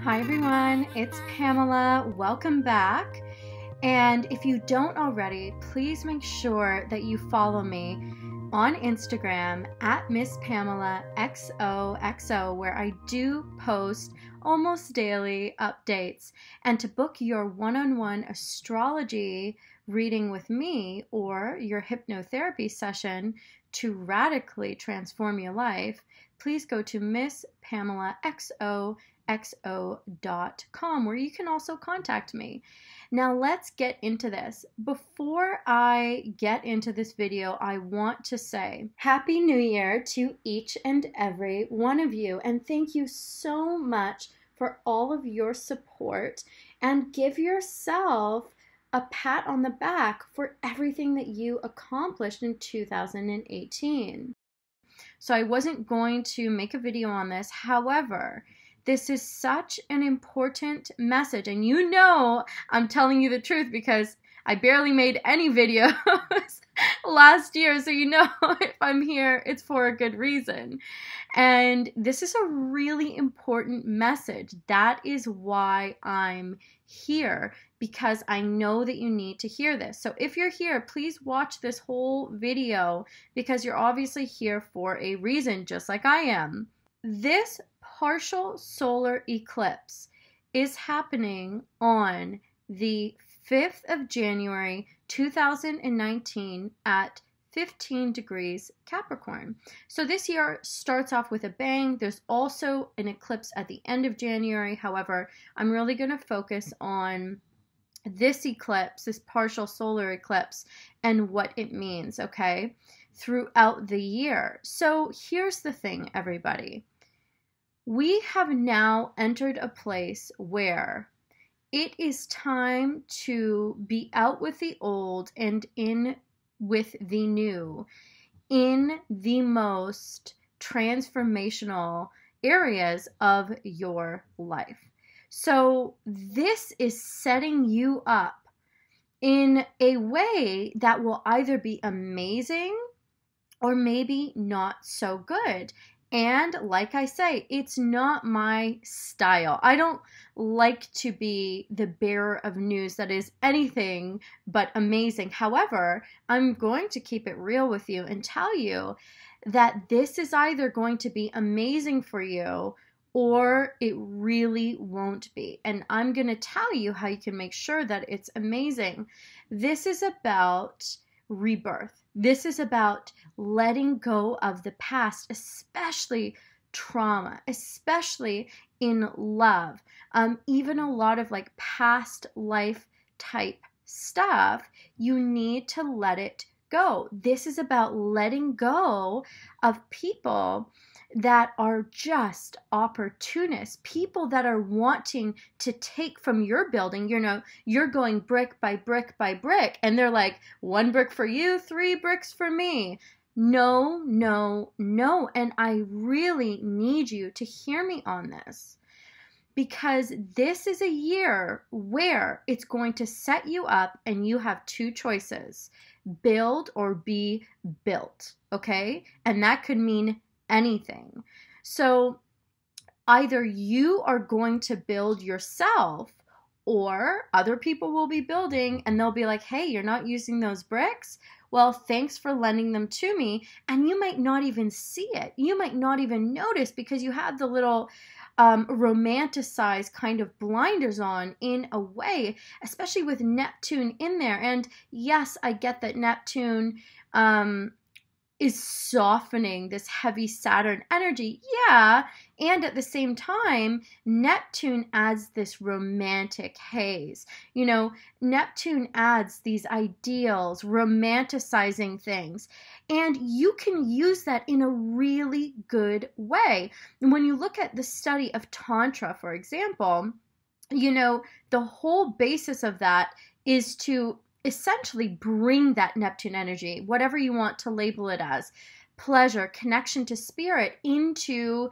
Hi everyone, it's Pamela. Welcome back. And if you don't already, please make sure that you follow me on Instagram at Miss Pamela XOXO, where I do post almost daily updates. And to book your one-on-one astrology reading with me or your hypnotherapy session to radically transform your life, please go to MissPamelaXOXO.com, where you can also contact me. Now let's get into this. Before I get into this video, I want to say Happy New Year to each and every one of you, and thank you so much for all of your support, and give yourself a pat on the back for everything that you accomplished in 2018. So I wasn't going to make a video on this. However, this is such an important message, and you know I'm telling you the truth because I barely made any videos last year, so you know if I'm here, it's for a good reason. And this is a really important message. That is why I'm here, because I know that you need to hear this. So if you're here, please watch this whole video because you're obviously here for a reason, just like I am. This partial solar eclipse is happening on the 5th of January 2019 at 15 degrees Capricorn. So this year starts off with a bang. There's also an eclipse at the end of January. However, I'm really going to focus on this eclipse, this partial solar eclipse, and what it means, okay, throughout the year. So here's the thing, everybody. We have now entered a place where it is time to be out with the old and in with the new in the most transformational areas of your life. So this is setting you up in a way that will either be amazing or maybe not so good. And like I say, it's not my style. I don't like to be the bearer of news that is anything but amazing. However, I'm going to keep it real with you and tell you that this is either going to be amazing for you or it really won't be. And I'm going to tell you how you can make sure that it's amazing. This is about rebirth. This is about letting go of the past, especially trauma, especially in love. Even a lot of like past life type stuff, you need to let it go. This is about letting go of people that are just opportunists, people that are wanting to take from your building. You know, you're going brick by brick by brick, and they're like, 1 brick for you, 3 bricks for me. No, no, no. And I really need you to hear me on this, because this is a year where it's going to set you up and you have 2 choices: build or be built, okay? And that could mean anything. So either you are going to build yourself, or other people will be building and they'll be like, hey, you're not using those bricks? Well, thanks for lending them to me. And you might not even see it. You might not even notice because you have the little romanticized kind of blinders on in a way, especially with Neptune in there. And yes, I get that Neptune is softening this heavy Saturn energy. Yeah. And at the same time, Neptune adds this romantic haze. You know, Neptune adds these ideals, romanticizing things. And you can use that in a really good way. And when you look at the study of Tantra, for example, you know, the whole basis of that is to essentially bring that Neptune energy, whatever you want to label it as, pleasure, connection to spirit, into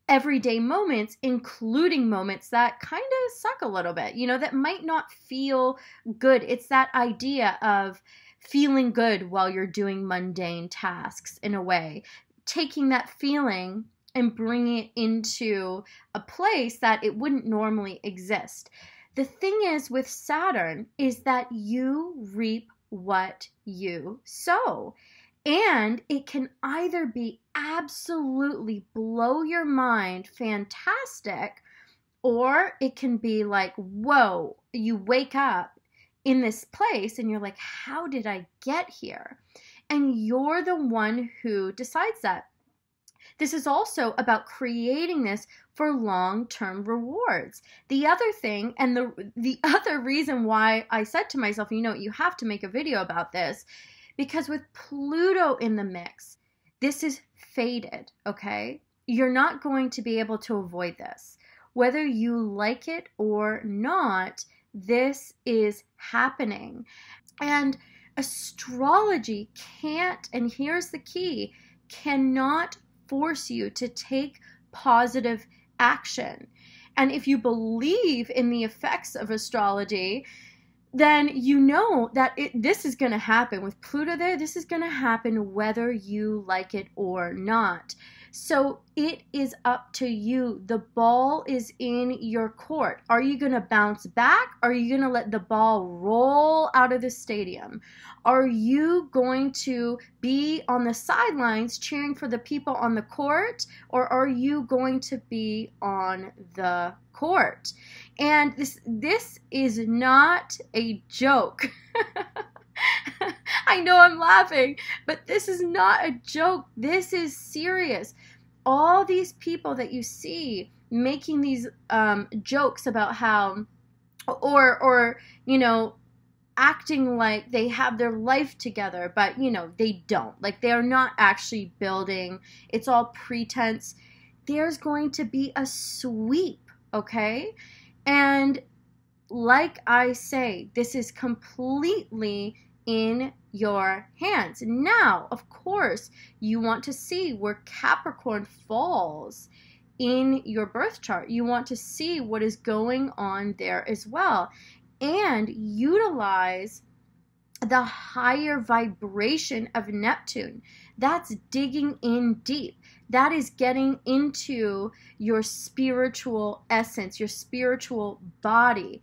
everyday moments, including moments that kind of suck a little bit, you know, that might not feel good. It's that idea of feeling good while you're doing mundane tasks in a way, taking that feeling and bring it into a place that it wouldn't normally exist. The thing is with Saturn is that you reap what you sow. And it can either be absolutely blow your mind, fantastic, or it can be like, whoa, you wake up in this place and you're like, how did I get here? And you're the one who decides that. This is also about creating this for long-term rewards. The other thing, and the other reason why I said to myself, you know, you have to make a video about this, because with Pluto in the mix, this is fated, okay? You're not going to be able to avoid this. Whether you like it or not, this is happening. And astrology can't, and here's the key, cannot force you to take positive action. And if you believe in the effects of astrology, then you know that this is going to happen. With Pluto there, this is going to happen whether you like it or not. So it is up to you. The ball is in your court. Are you going to bounce back? Are you going to let the ball roll out of the stadium? Are you going to be on the sidelines cheering for the people on the court? Or are you going to be on the court? And this is not a joke. I know I'm laughing, but this is not a joke. This is serious. All these people that you see making these jokes about how, or you know, acting like they have their life together, but you know, they don't. Like they are not actually building. It's all pretense. There's going to be a sweep, okay? And like I say, this is completely in your hands. Now, of course, you want to see where Capricorn falls in your birth chart. You want to see what is going on there as well, and utilize the higher vibration of Neptune. That's digging in deep. That is getting into your spiritual essence, your spiritual body.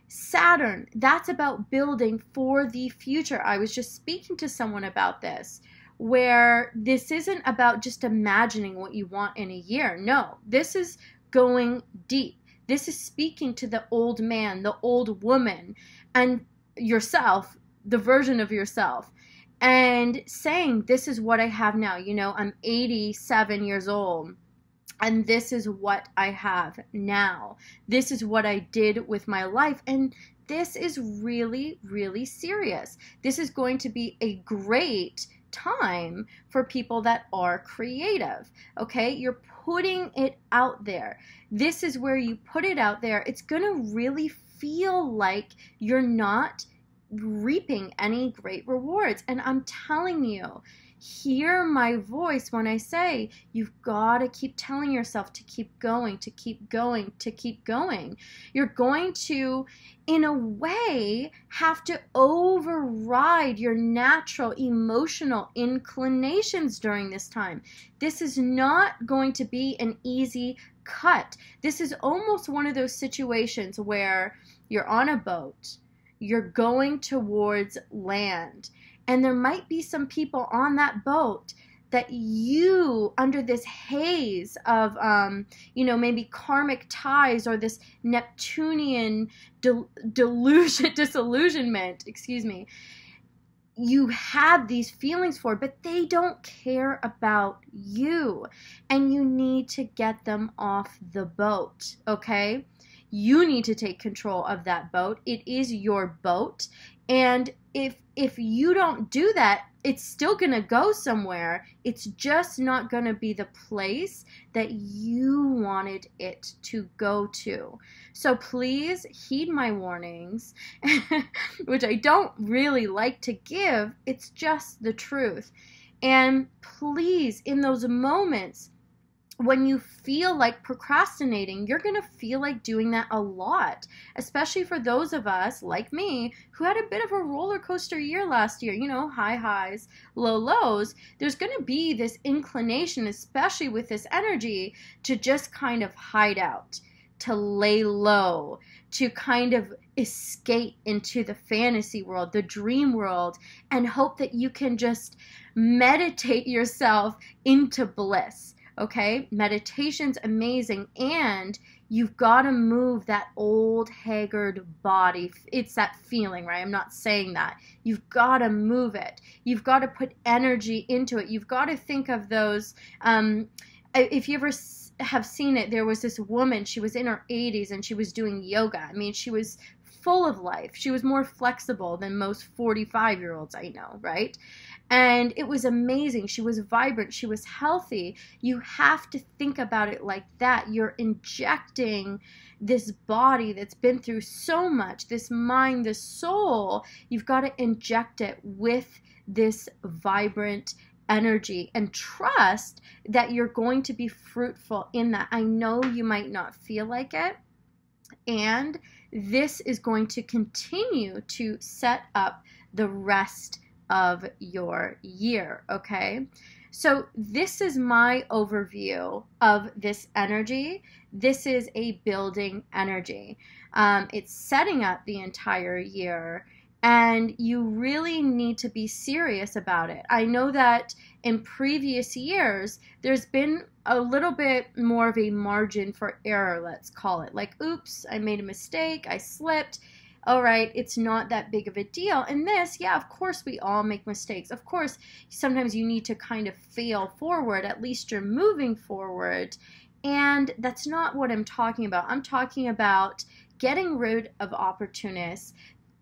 Saturn, that's about building for the future. I was just speaking to someone about this, where this isn't about just imagining what you want in a year. No, this is going deep. This is speaking to the old man, the old woman, and yourself, the version of yourself, and saying, this is what I have now. You know, I'm 87 years old. And this is what I have now. This is what I did with my life. And this is really, really serious. This is going to be a great time for people that are creative. Okay? You're putting it out there. This is where you put it out there. It's going to really feel like you're not reaping any great rewards. And I'm telling you, hear my voice when I say you've got to keep telling yourself to keep going, to keep going, to keep going. You're going to, in a way, have to override your natural emotional inclinations during this time. This is not going to be an easy cut. This is almost one of those situations where you're on a boat, you're going towards land, and there might be some people on that boat that you, under this haze of, you know, maybe karmic ties or this Neptunian disillusionment, excuse me, you have these feelings for, but they don't care about you. And you need to get them off the boat, okay? You need to take control of that boat. It is your boat. And if you don't do that, it's still going to go somewhere. It's just not going to be the place that you wanted it to go to. So please heed my warnings, which I don't really like to give. It's just the truth. And please, in those moments when you feel like procrastinating, you're going to feel like doing that a lot, especially for those of us like me who had a bit of a roller coaster year last year, you know, high highs, low lows. There's going to be this inclination, especially with this energy, to just kind of hide out, to lay low, to kind of escape into the fantasy world, the dream world, and hope that you can just meditate yourself into bliss. Okay, meditation's amazing, and you've got to move that old haggard body. It's that feeling, right? I'm not saying that. You've got to move it. You've got to put energy into it. You've got to think of those. If you ever have seen it, there was this woman, she was in her 80s and she was doing yoga. I mean, she was full of life. She was more flexible than most 45-year-olds I know, right? And it was amazing. She was vibrant. She was healthy. You have to think about it like that. You're injecting this body that's been through so much, this mind, this soul. You've got to inject it with this vibrant energy and trust that you're going to be fruitful in that. I know you might not feel like it, and this is going to continue to set up the rest of your year, okay? So this is my overview of this energy. This is a building energy. It's setting up the entire year, and you really need to be serious about it. I know that in previous years, there's been a little bit more of a margin for error, let's call it. Like, oops, I made a mistake, I slipped. All right, it's not that big of a deal. And this, yeah, of course we all make mistakes. Of course, sometimes you need to kind of fail forward. At least you're moving forward. And that's not what I'm talking about. I'm talking about getting rid of opportunists,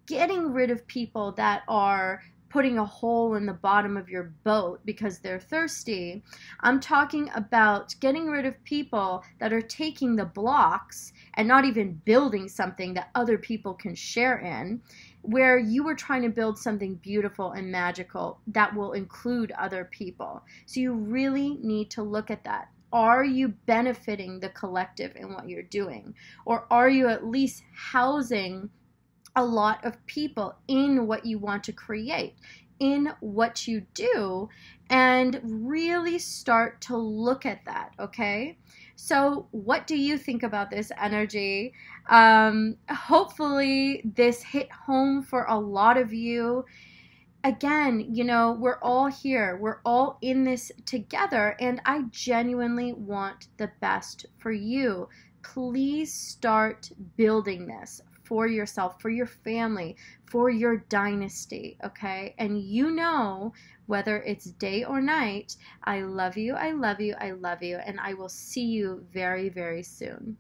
getting rid of people that are putting a hole in the bottom of your boat because they're thirsty. I'm talking about getting rid of people that are taking the blocks and not even building something that other people can share in, where you were trying to build something beautiful and magical that will include other people. So you really need to look at that. Are you benefiting the collective in what you're doing? Or are you at least housing a lot of people in what you want to create, in what you do, and really start to look at that, okay? So what do you think about this energy? Hopefully this hit home for a lot of you. Again, you know, we're all here. We're all in this together, and I genuinely want the best for you. Please start building this for yourself, for your family, for your dynasty, okay? And you know, whether it's day or night, I love you, I love you, I love you, and I will see you very, very soon.